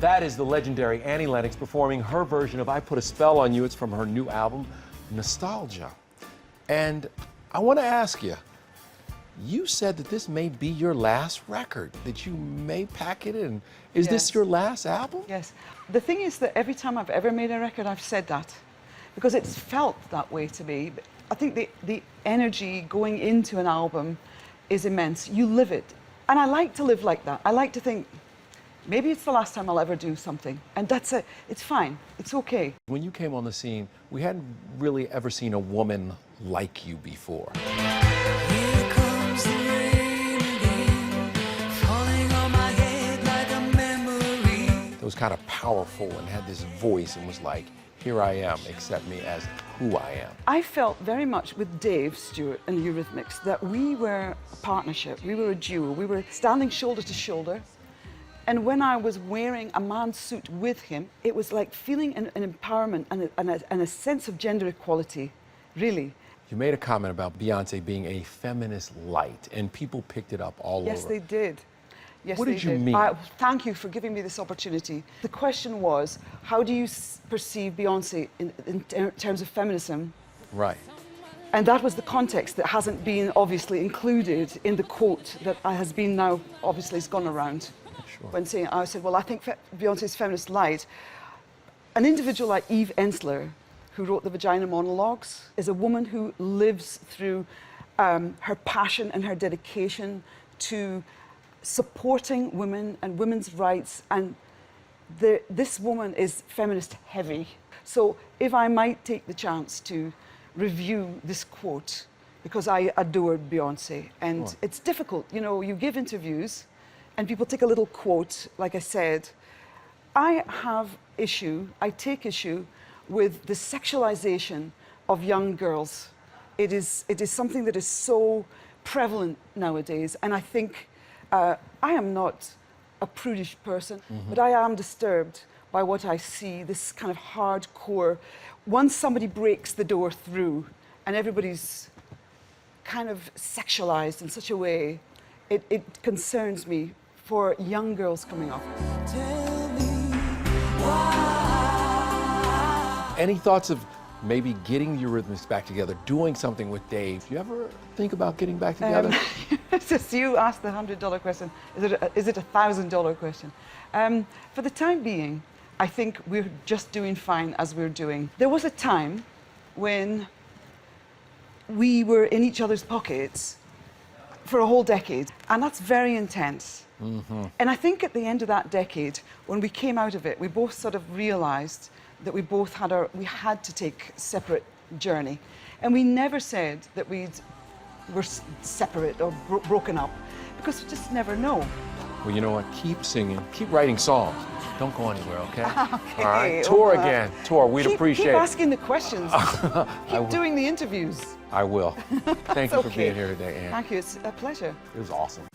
That is the legendary Annie Lennox performing her version of I Put a Spell on You. It's from her new album, Nostalgia. And I want to ask you, you said that this may be your last record, that you may pack it in. Is this your last album? Yes. The thing is that every time I've ever made a record, I've said that, because it's felt that way to me. I think the energy going into an album is immense. You live it. And I like to live like that. I like to think, maybe it's the last time I'll ever do something. And that's it. It's fine. It's okay. When you came on the scene, we hadn't really ever seen a woman like you before. Here comes the rain again, falling on my head like a memory. It was kind of powerful and had this voice and was like, here I am, accept me as who I am. I felt very much with Dave Stewart and Eurythmics that we were a partnership, we were a duo, we were standing shoulder to shoulder. And when I was wearing a man's suit with him, it was like feeling an empowerment and a sense of gender equality, really. You made a comment about Beyonce being a feminist light, and people picked it up all over. Yes, they did. Yes, what they did you did. mean? Thank you for giving me this opportunity. The question was, how do you perceive Beyonce in terms of feminism? Right. And that was the context that hasn't been obviously included in the quote that has been now, obviously, has gone around. Sure. When saying, I said, well, I think Beyonce's Feminist Lite, an individual like Eve Ensler, who wrote the Vagina Monologues, is a woman who lives through her passion and her dedication to supporting women and women's rights, and this woman is feminist heavy. So if I might take the chance to review this quote, because I adored Beyonce, and Sure. It's difficult, you know, you give interviews and people take a little quote, like I said. I take issue with the sexualization of young girls. It is something that is so prevalent nowadays, and I think I am not a prudish person, but I am disturbed by what I see, this kind of hardcore, once somebody breaks the door through and everybody's kind of sexualized in such a way, it concerns me for young girls coming up. Tell me why. Any thoughts of maybe getting the Eurythmics back together, doing something with Dave? Do you ever think about getting back together? Since you asked the $100 question, is it a $1,000 question? For the time being, I think we're just doing fine as we're doing. There was a time when we were in each other's pockets for a whole decade, and that's very intense. And I think at the end of that decade, when we came out of it, we both sort of realized that we both had to take a separate journey. And we never said that we were separate or broken up, because we just never know. Well, you know what? Keep singing, keep writing songs. Don't go anywhere, okay? Okay, All right, tour well, again. Tour, we'd appreciate Keep it. asking the questions. Keep doing the interviews. I will. Thank you for Okay. being here today, Anne. Thank you, it's a pleasure. It was awesome.